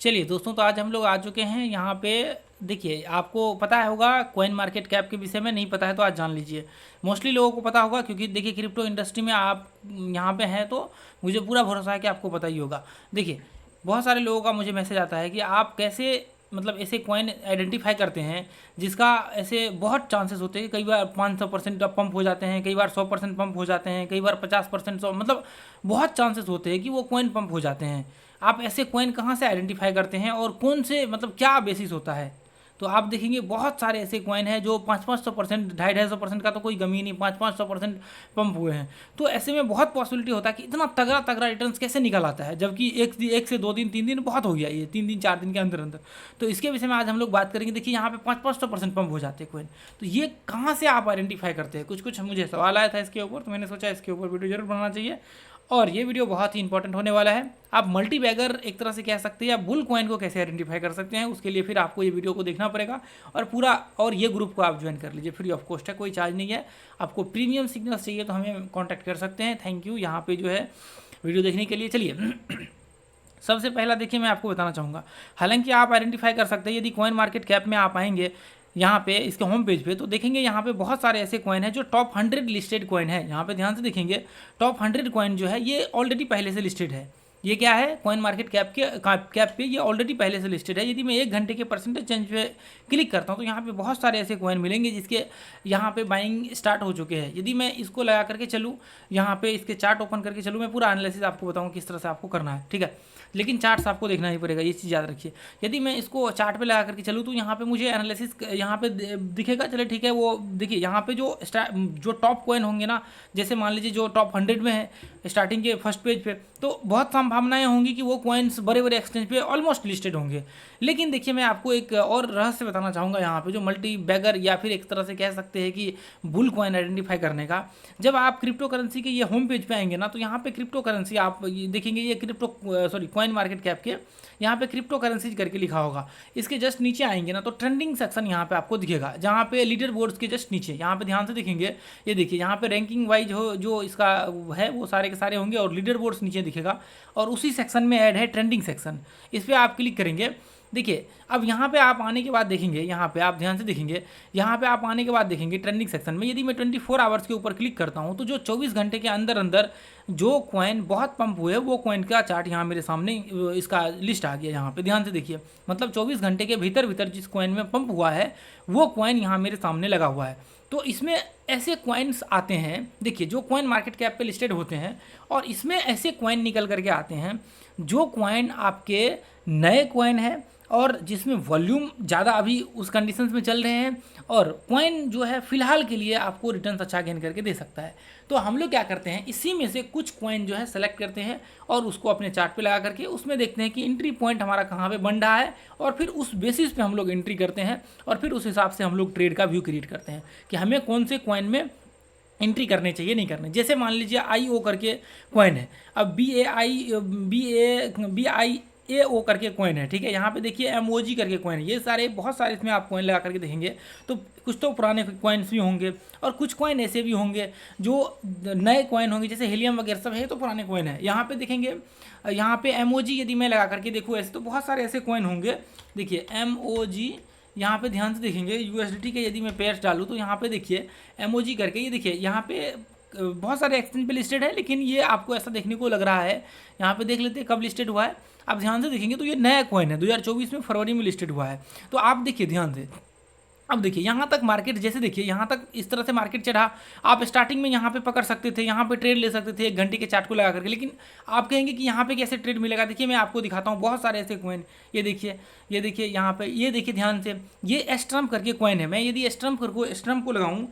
चलिए दोस्तों, तो आज हम लोग आ चुके हैं यहाँ पे। देखिए, आपको पता होगा कॉइन मार्केट कैप के विषय में, नहीं पता है तो आज जान लीजिए। मोस्टली लोगों को पता होगा, क्योंकि देखिए क्रिप्टो इंडस्ट्री में आप यहाँ पे हैं तो मुझे पूरा भरोसा है कि आपको पता ही होगा। देखिए, बहुत सारे लोगों का मुझे मैसेज आता है कि आप कैसे मतलब ऐसे कॉइन आइडेंटिफाई करते हैं जिसका ऐसे बहुत चांसेस होते हैं। कई बार 500% पंप हो जाते हैं, कई बार 100% पंप हो जाते हैं, कई बार 50%, मतलब बहुत चांसेस होते हैं कि वो कॉइन पंप हो जाते हैं। आप ऐसे कॉइन कहाँ से आइडेंटिफाई करते हैं और कौन से मतलब क्या बेसिस होता है? तो आप देखेंगे बहुत सारे ऐसे कॉइन हैं जो 500-500%, 250-250% का तो कोई गमी नहीं, 500-500% पंप हुए हैं। तो ऐसे में बहुत पॉसिबिलिटी होता है कि इतना तगड़ा तगड़ा रिटर्न्स कैसे निकल आता है, जबकि एक से 2 दिन 3 दिन बहुत हो गया, ये 3 दिन 4 दिन के अंदर अंदर। तो इसके विषय में आज हम लोग बात करेंगे। देखिए, यहाँ पे 500-500% पंप हो जाते हैं कॉइन। तो ये कहाँ से आप आइडेंटिफाई करते हैं? कुछ कुछ मुझे सवाल आया था इसके ऊपर, तो मैंने सोचा इसके ऊपर वीडियो जरूर बनाना चाहिए। और ये वीडियो बहुत ही इंपॉर्टेंट होने वाला है। आप मल्टी बैगर एक तरह से कह सकते हैं, या बुल कॉइन को कैसे आइडेंटिफाई कर सकते हैं, उसके लिए फिर आपको ये वीडियो को देखना पड़ेगा और पूरा। और ये ग्रुप को आप ज्वाइन कर लीजिए, फ्री ऑफ कॉस्ट है, कोई चार्ज नहीं है। आपको प्रीमियम सिग्नल्स चाहिए तो हमें कॉन्टैक्ट कर सकते हैं। थैंक यू यहाँ पे जो है वीडियो देखने के लिए। चलिए सबसे पहला देखिए, मैं आपको बताना चाहूँगा, हालांकि आप आइडेंटिफाई कर सकते हैं यदि कॉइन मार्केट कैप में आप आएंगे यहाँ पे इसके होम पेज पे, तो देखेंगे यहाँ पे बहुत सारे ऐसे कॉइन हैं जो टॉप 100 लिस्टेड कॉइन है। यहाँ पे ध्यान से देखेंगे, टॉप 100 कॉइन जो है ये ऑलरेडी पहले से लिस्टेड है। ये क्या है? कॉइन मार्केट कैप पे ये ऑलरेडी पहले से लिस्टेड है। यदि मैं 1 घंटे के परसेंटेज चेंज पे क्लिक करता हूँ तो यहाँ पे बहुत सारे ऐसे कॉइन मिलेंगे जिसके यहाँ पे बाइंग स्टार्ट हो चुके हैं। यदि मैं इसको लगा करके चलूँ, यहाँ पे इसके चार्ट ओपन करके चलूँ, मैं पूरा एनालिसिस आपको बताऊँ किस तरह से आपको करना है, ठीक है। लेकिन चार्ट्स आपको देखना ही पड़ेगा, ये चीज़ याद रखिए। यदि मैं इसको चार्ट पे लगा करके चलूँ तो यहाँ पे मुझे एनालिसिस यहाँ पे दिखेगा। चले ठीक है, वो देखिए यहाँ पे जो टॉप कॉइन होंगे ना, जैसे मान लीजिए जो टॉप 100 में है स्टार्टिंग के फर्स्ट पेज पे, तो बहुत संभावनाएं होंगी कि वो कॉइन्स बड़े बड़े एक्सचेंज पे ऑलमोस्ट लिस्टेड होंगे। लेकिन देखिए, मैं आपको एक और रहस्य बताना चाहूँगा यहाँ पे, जो मल्टी बैगर या फिर एक तरह से कह सकते हैं कि बुल कॉइन आइडेंटिफाई करने का। जब आप क्रिप्टो करेंसी के ये होम पेज पे आएंगे ना, तो यहाँ पे क्रिप्टो करेंसी आप देखेंगे, ये कॉइन मार्केट कैप के यहाँ पे क्रिप्टो करेंसीज करके लिखा होगा। इसके जस्ट नीचे आएंगे ना तो ट्रेंडिंग सेक्शन यहाँ पे आपको दिखेगा, जहाँ पे लीडर बोर्ड्स के जस्ट नीचे यहाँ पे ध्यान से देखेंगे, ये देखिए यहाँ पे रैंकिंग वाइज हो जो इसका है वो सारे के सारे होंगे और लीडर बोर्ड्स नीचे दिखेगा। और उसी सेक्शन में ऐड है ट्रेंडिंग सेक्शन, इस पर आप क्लिक करेंगे। देखिए, अब यहाँ पे आप आने के बाद देखेंगे, यहाँ पे आप ध्यान से देखेंगे, यहाँ पे आप आने के बाद देखेंगे ट्रेंडिंग सेक्शन में, यदि मैं 24 आवर्स के ऊपर क्लिक करता हूँ तो जो 24 घंटे के अंदर अंदर जो कॉइन बहुत पंप हुए वो कॉइन का चार्ट यहाँ मेरे सामने इसका लिस्ट आ गया। यहाँ पे ध्यान से देखिए, मतलब 24 घंटे के भीतर भीतर जिस कॉइन में पंप हुआ है वो कॉइन यहाँ मेरे सामने लगा हुआ है। तो इसमें ऐसे कॉइन्स आते हैं, देखिए, जो कॉइन मार्केट कैप पे लिस्टेड होते हैं, और इसमें ऐसे कॉइन निकल करके आते हैं जो कॉइन आपके नए कॉइन है और जिसमें वॉल्यूम ज़्यादा अभी उस कंडीशंस में चल रहे हैं, और कॉइन जो है फिलहाल के लिए आपको रिटर्न अच्छा गेन करके दे सकता है। तो हम लोग क्या करते हैं, इसी में से कुछ कॉइन जो है सेलेक्ट करते हैं और उसको अपने चार्ट पे लगा करके उसमें देखते हैं कि एंट्री पॉइंट हमारा कहाँ पे बन रहा है, और फिर उस बेसिस पे हम लोग एंट्री करते हैं और फिर उस हिसाब से हम लोग ट्रेड का व्यू क्रिएट करते हैं कि हमें कौन से कॉइन में एंट्री करने चाहिए, नहीं करने। जैसे मान लीजिए IO करके कॉइन है, अब BAIAO करके कॉइन है, ठीक है। यहाँ पे देखिए MOG करके कॉइन है, ये सारे बहुत सारे इसमें आप कॉइन लगा करके देखेंगे तो कुछ तो पुराने कॉइन्स भी होंगे और कुछ कॉइन ऐसे भी होंगे जो नए कॉइन होंगे, जैसे हीलियम वगैरह सब है तो पुराने कॉइन है। यहाँ पे देखेंगे, यहाँ पे MOG यदि मैं लगा करके देखूँ ऐसे तो बहुत सारे ऐसे कॉइन होंगे। देखिए MOG, यहाँ पे ध्यान से देखेंगे USDT के यदि मैं पेयर्स डालूँ तो यहाँ पे देखिए MOG करके, ये देखिए यहाँ पे बहुत सारे एक्सचेंज पे लिस्टेड है, लेकिन ये आपको ऐसा देखने को लग रहा है। यहाँ पे देख लेते हैं कब लिस्टेड हुआ है। आप ध्यान से देखेंगे तो ये नया कॉइन है, 2024 में फरवरी में लिस्टेड हुआ है। तो आप देखिए ध्यान से, अब देखिए यहाँ तक मार्केट, जैसे देखिए यहाँ तक इस तरह से मार्केट चढ़ा, आप स्टार्टिंग में यहाँ पे पकड़ सकते थे, यहाँ पे ट्रेड ले सकते थे 1 घंटे के चार्ट को लगा करके। लेकिन आप कहेंगे कि यहाँ पे कैसे ट्रेड मिलेगा? देखिए मैं आपको दिखाता हूँ, बहुत सारे ऐसे कॉइन, ये देखिए यहाँ पे, ये देखिए ध्यान से, ये एस्ट्रम करके कॉइन है। मैं यदि एस्ट्रम को लगाऊँ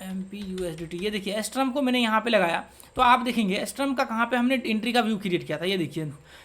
MPUSDT, ये देखिए एस्ट्रम को मैंने यहाँ पे लगाया तो आप देखेंगे एस्ट्रम का कहाँ पे हमने एंट्री का व्यू क्रिएट किया था। ये देखिए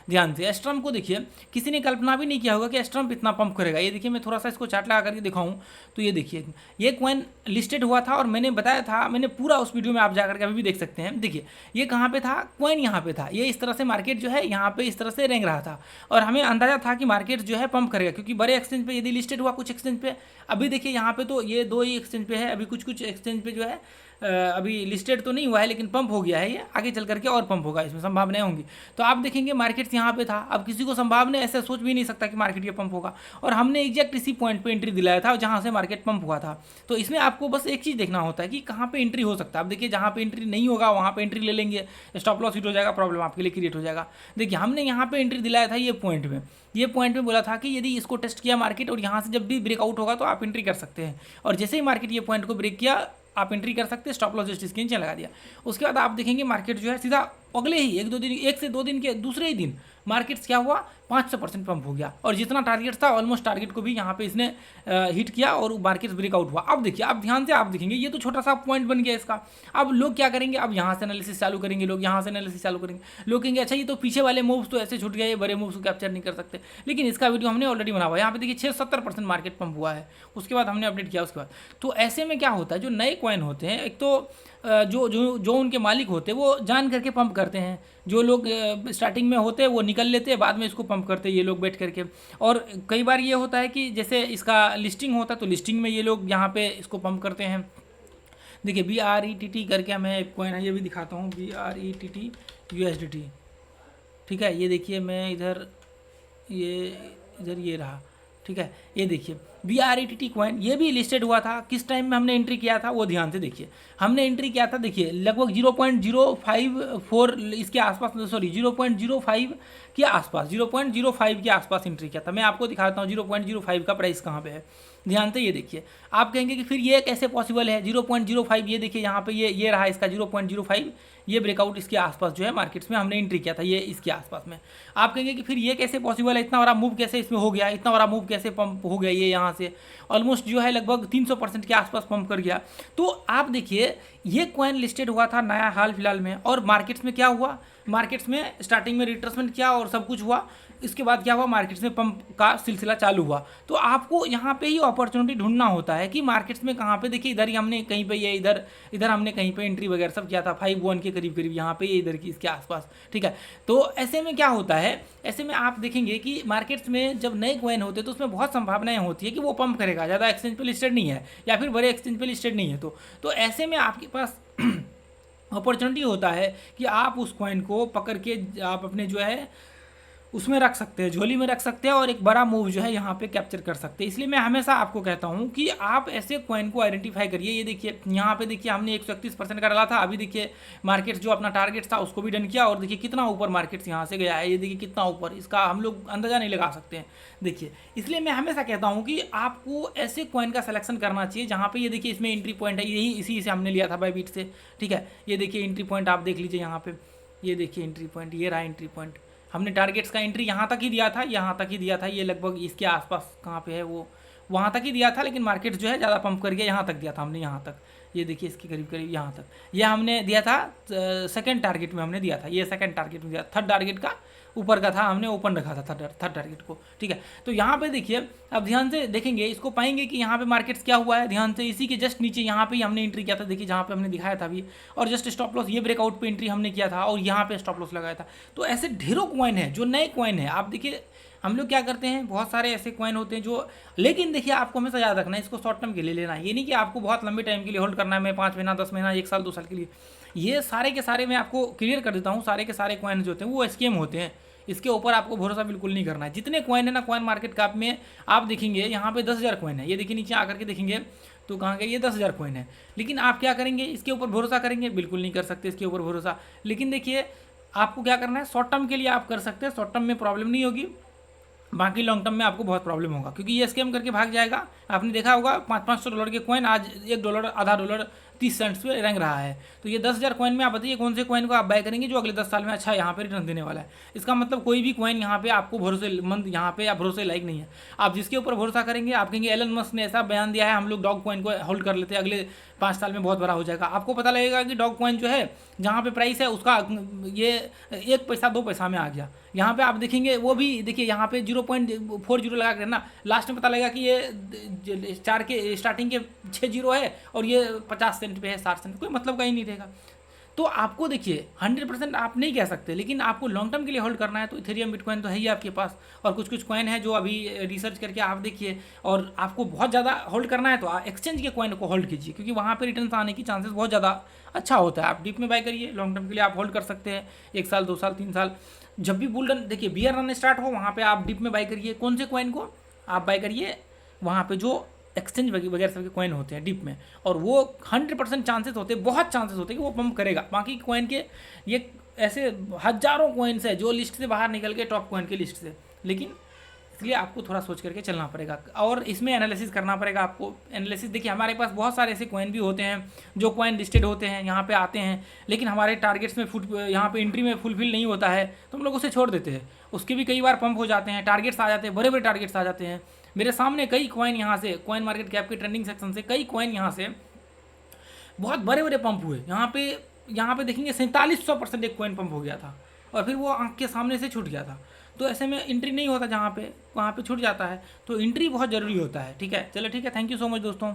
ध्यान से, एस्ट्रम को देखिए, किसी ने कल्पना भी नहीं किया होगा कि एस्ट्रम इतना पंप करेगा। ये देखिए, मैं थोड़ा सा इसको चार्ट लगा करके दिखाऊं तो ये देखिए, ये कॉइन लिस्टेड हुआ था और मैंने बताया था, मैंने पूरा उस वीडियो में आप जाकर के अभी भी देख सकते हैं। देखिए ये कहाँ पे था, कॉइन यहाँ पे था, ये इस तरह से मार्केट जो है यहाँ पे इस तरह से रेंग रहा था और हमें अंदाजा था कि मार्केट जो है पंप करेगा, क्योंकि बड़े एक्सचेंज पे यदि लिस्टेड हुआ, कुछ एक्सचेंज पे, अभी देखिए यहाँ पे तो ये 2 ही एक्सचेंज पे है, अभी कुछ एक्सचेंज पे जो है अभी लिस्टेड तो नहीं हुआ है लेकिन पंप हो गया है, ये आगे चल करके और पंप होगा, इसमें संभावनाएं होंगी। तो आप देखेंगे मार्केट्स यहाँ पे था, अब किसी को संभावना ऐसा सोच भी नहीं सकता कि मार्केट ये पंप होगा, और हमने एग्जैक्ट इसी पॉइंट पे एंट्री दिलाया था जहाँ से मार्केट पंप हुआ था। तो इसमें आपको बस एक चीज़ देखना होता है कि कहाँ पे एंट्री हो सकता है। अब देखिए जहाँ पे एंट्री नहीं होगा वहाँ पे एंट्री ले लेंगे, स्टॉप लॉस हिट हो जाएगा, प्रॉब्लम आपके लिए क्रिएट हो जाएगा। देखिए हमने यहाँ पे एंट्री दिलाया था ये पॉइंट में बोला था कि यदि इसको टेस्ट किया मार्केट और यहाँ से जब भी ब्रेकआउट होगा तो आप एंट्री कर सकते हैं, और जैसे ही मार्केट ये पॉइंट को ब्रेक किया आप एंट्री कर सकते हैं, स्टॉप लॉस जस्ट इसके नीचे लगा दिया। उसके बाद आप देखेंगे मार्केट जो है सीधा अगले ही 1 से 2 दिन के दूसरे ही दिन मार्केट्स क्या हुआ 500% पंप हो गया, और जितना टारगेट था ऑलमोस्ट टारगेट को भी यहाँ पे इसने हिट किया और मार्केट्स ब्रेकआउट हुआ। अब देखिए आप ध्यान से आप देखेंगे ये तो छोटा सा पॉइंट बन गया इसका। अब लोग क्या करेंगे, अब यहाँ से एनालिसिस चालू करेंगे, लोग यहाँ से एनालिसिस चालू करेंगे, लोग कहेंगे अच्छा ये तो पीछे वाले मूव्स तो ऐसे छूट गए, ये बड़े मूव्स को कैप्चर नहीं कर सकते, लेकिन इसका वीडियो हमने ऑलरेडी बना हुआ है। यहाँ पे देखिए 70% मार्केट पंप हुआ है, उसके बाद हमने अपडेट किया उसके बाद। तो ऐसे में क्या होता है, जो नए कॉइन होते हैं एक तो जो जो जो उनके मालिक होते हैं वो जान करके पंप करते हैं, जो लोग स्टार्टिंग में होते हैं वो निकल लेते हैं, बाद में इसको पंप करते हैं ये लोग बैठ करके। और कई बार ये होता है कि जैसे इसका लिस्टिंग होता है तो लिस्टिंग में ये लोग यहाँ पे इसको पंप करते हैं। देखिए BRETT करके मैं एक कॉइन है, ये भी दिखाता हूँ, BRETT USDT, ठीक है। ये देखिए मैं इधर ये रहा, ठीक है। ये देखिए BRETT कॉइन ये भी लिस्टेड हुआ था, किस टाइम में हमने एंट्री किया था वो ध्यान से देखिए। हमने एंट्री किया था देखिए लगभग 0.054 इसके आसपास, सॉरी 0.05 के आसपास, 0.05 के आसपास एंट्री किया था। मैं आपको दिखाता हूँ 0.05 का प्राइस कहाँ पे है, ध्यान से ये देखिए। आप कहेंगे कि फिर ये कैसे पॉसिबल है 0.05, ये देखिए यहाँ पे ये रहा इसका 0.05, ये ब्रेकआउट इसके आसपास जो है मार्केट्स में हमने एंट्री किया था, ये इसके आसपास में। आप कहेंगे कि फिर ये कैसे पॉसिबल है, इतना बड़ा मूव कैसे इसमें हो गया, इतना बड़ा मूव कैसे पंप हो गया, ये यहाँ से ऑलमोस्ट जो है लगभग 300% के आसपास पंप कर गया। तो आप देखिए ये कॉइन लिस्टेड हुआ था नया हाल फिलहाल में, और मार्केट्स में क्या हुआ, मार्केट्स में स्टार्टिंग में रिट्रेसमेंट किया और सब कुछ हुआ, इसके बाद क्या हुआ मार्केट्स में पंप का सिलसिला चालू हुआ। तो आपको यहाँ पे ही अपॉर्चुनिटी ढूंढना होता है कि मार्केट्स में कहाँ पे, देखिए इधर ही हमने कहीं पे ये इधर हमने कहीं पे एंट्री वगैरह सब किया था 5-1 के करीब यहाँ पे, ये इधर की इसके आसपास, ठीक है। तो ऐसे में क्या होता है, ऐसे में आप देखेंगे कि मार्केट्स में जब नए कॉइन होते हैं तो उसमें बहुत संभावनाएं होती है कि वो पंप करेगा, ज़्यादा एक्सचेंज पे लिस्टेड नहीं है या फिर बड़े एक्सचेंज पे लिस्टेड नहीं है। तो ऐसे में आपके पास अपॉर्चुनिटी होता है कि आप उस कॉइन को पकड़ के आप अपने जो है उसमें रख सकते हैं, झोली में रख सकते हैं, और एक बड़ा मूव जो है यहाँ पे कैप्चर कर सकते हैं। इसलिए मैं हमेशा आपको कहता हूँ कि आप ऐसे कॉइन को आइडेंटिफाई करिए। ये देखिए यहाँ पे देखिए हमने 131% का डाला था, अभी देखिए मार्केट जो अपना टारगेट था उसको भी डन किया, और देखिए कितना ऊपर मार्केट्स यहाँ से गया है, ये देखिए कितना ऊपर, इसका हम लोग अंदाजा नहीं लगा सकते हैं। देखिए इसलिए मैं हमेशा कहता हूँ कि आपको ऐसे कॉइन का सिलेक्शन करना चाहिए जहाँ पे ये देखिए इसमें एंट्री पॉइंट है, यही इसी से हमने लिया था बायबीट से, ठीक है। ये देखिए एंट्री पॉइंट आप देख लीजिए यहाँ पे, ये देखिए एंट्री पॉइंट, ये रहा एंट्री पॉइंट। हमने टारगेट्स का एंट्री यहाँ तक ही दिया था, यहाँ तक ही दिया था, ये लगभग इसके आसपास कहाँ पे है वो, वहाँ तक ही दिया था, लेकिन मार्केट जो है ज़्यादा पंप कर गया, यहाँ तक दिया था हमने, यहाँ तक, ये देखिए इसके करीब करीब यहाँ तक, ये हमने दिया था सेकंड टारगेट में हमने दिया था, ये सेकंड टारगेट में दिया, थर्ड टारगेट का ऊपर का था, हमने ओपन रखा था थर्ड टारगेट को, ठीक है। तो यहाँ पे देखिए अब ध्यान से देखेंगे, इसको पाएंगे कि यहाँ पे मार्केट्स क्या हुआ है, ध्यान से इसी के जस्ट नीचे यहाँ पे हमने एंट्री किया था, देखिए जहाँ पे हमने दिखाया था अभी, और जस्ट स्टॉप लॉस ये ब्रेकआउट पे एंट्री हमने किया था और यहाँ पे स्टॉप लॉस लगाया था। तो ऐसे ढेरों कॉइन है जो नए कॉइन है। आप देखिए हम लोग क्या करते हैं, बहुत सारे ऐसे कॉइन होते हैं जो, लेकिन देखिए आपको हमेशा याद रखना है इसको शॉर्ट टर्म के लिए लेना है, ये नहीं कि आपको बहुत लंबे टाइम के लिए होल्ड करना है, मैं 5 महीना 10 महीना 1 साल 2 साल के लिए। ये सारे के सारे मैं आपको क्लियर कर देता हूँ, सारे के सारे कॉइन जो होते हैं वो स्कैम होते हैं, इसके ऊपर आपको भरोसा बिल्कुल नहीं करना है। जितने कॉइन है ना कॉइन मार्केट कैप में आप देखेंगे यहाँ पे 10,000 कॉइन है, ये देखिए नीचे आकर के देखेंगे तो कहाँ गए, ये 10,000 कॉइन है, लेकिन आप क्या करेंगे इसके ऊपर भरोसा करेंगे, बिल्कुल नहीं कर सकते इसके ऊपर भरोसा। लेकिन देखिए आपको क्या करना है, शॉर्ट टर्म के लिए आप कर सकते हैं, शॉर्ट टर्म में प्रॉब्लम नहीं होगी, बाकी लॉन्ग टर्म में आपको बहुत प्रॉब्लम होगा, क्योंकि ये स्कैम करके भाग जाएगा। आपने देखा होगा $500 के कॉइन आज $1 आधा डॉलर 30 सेंट्स पे रंग रहा है। तो ये 10,000 कॉइन में आप बताइए कौन से कॉइन को आप बाय करेंगे जो अगले 10 साल में अच्छा यहाँ पे रिटर्न देने वाला है। इसका मतलब कोई भी कॉइन यहाँ पे आपको भरोसेमंद यहाँ पे या भरोसे लायक नहीं है। आप जिसके ऊपर भरोसा करेंगे, आप कहेंगे एलन मस्क ने ऐसा बयान दिया है, हम लोग डॉग कॉइन को होल्ड कर लेते हैं, अगले 5 साल में बहुत बड़ा हो जाएगा। आपको पता लगेगा कि डॉग कॉइन जो है जहाँ पे प्राइस है उसका ये 1 पैसा 2 पैसा में आ गया। यहाँ पे आप देखेंगे वो भी देखिए यहाँ पे 0.40 लगा कर ना, लास्ट में पता लगेगा कि ये 4 के स्टार्टिंग के 6 जीरो है और ये 50 सेंट पे है, 60 सेंट, कोई मतलब का ही नहीं रहेगा। तो आपको देखिए 100% आप नहीं कह सकते, लेकिन आपको लॉन्ग टर्म के लिए होल्ड करना है तो इथेरियम बिटकॉइन तो है ही आपके पास, और कुछ कुछ कॉइन है जो अभी रिसर्च करके आप देखिए। और आपको बहुत ज़्यादा होल्ड करना है तो एक्सचेंज के कॉइन को होल्ड कीजिए, क्योंकि वहाँ पे रिटर्न आने की चांसेस बहुत ज़्यादा अच्छा होता है। आप डीप में बाय करिए, लॉन्ग टर्म के लिए आप होल्ड कर सकते हैं 1 साल 2 साल 3 साल। जब भी बुल रन देखिए, बियर रन स्टार्ट हो वहाँ पे आप डिप में बाय करिए। कौन से कॉइन को आप बाय करिए? वहाँ पे जो एक्सचेंज वगैरह सब के कॉइन होते हैं डिप में, और वो 100% चांसेस होते हैं, बहुत चांसेस होते हैं कि वो पंप करेगा। बाकी कॉइन के ये ऐसे हजारों कॉइन्स है जो लिस्ट से बाहर निकल के टॉप कॉइन की लिस्ट से, लेकिन इसलिए आपको थोड़ा सोच करके चलना पड़ेगा और इसमें एनालिसिस करना पड़ेगा आपको। एनालिसिस देखिए, हमारे पास बहुत सारे ऐसे कॉइन भी होते हैं जो कॉइन लिस्टेड होते हैं, यहाँ पे आते हैं, लेकिन हमारे टारगेट्स में यहाँ पे एंट्री में फुलफिल नहीं होता है तो हम लोग उसे छोड़ देते हैं। उसके भी कई बार पंप हो जाते हैं, टारगेट्स आ जाते हैं, बड़े बड़े टारगेट्स आ जाते हैं। मेरे सामने कई कॉइन यहाँ से कॉइन मार्केट कैप के ट्रेंडिंग सेक्शन से कई कॉइन यहाँ से बहुत बड़े बड़े पंप हुए। यहाँ पे देखेंगे 4700% एक कॉइन पंप हो गया था, और फिर वो आंख के सामने से छूट गया था। तो ऐसे में एंट्री नहीं होता, जहाँ पे वहाँ पे छूट जाता है, तो एंट्री बहुत ज़रूरी होता है। ठीक है, चलो ठीक है, थैंक यू सो मच दोस्तों।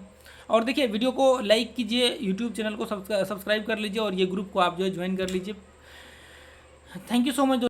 और देखिए, वीडियो को लाइक कीजिए, यूट्यूब चैनल को सब्सक्राइब कर लीजिए, और ये ग्रुप को आप जो है ज्वाइन कर लीजिए। Thank you so much.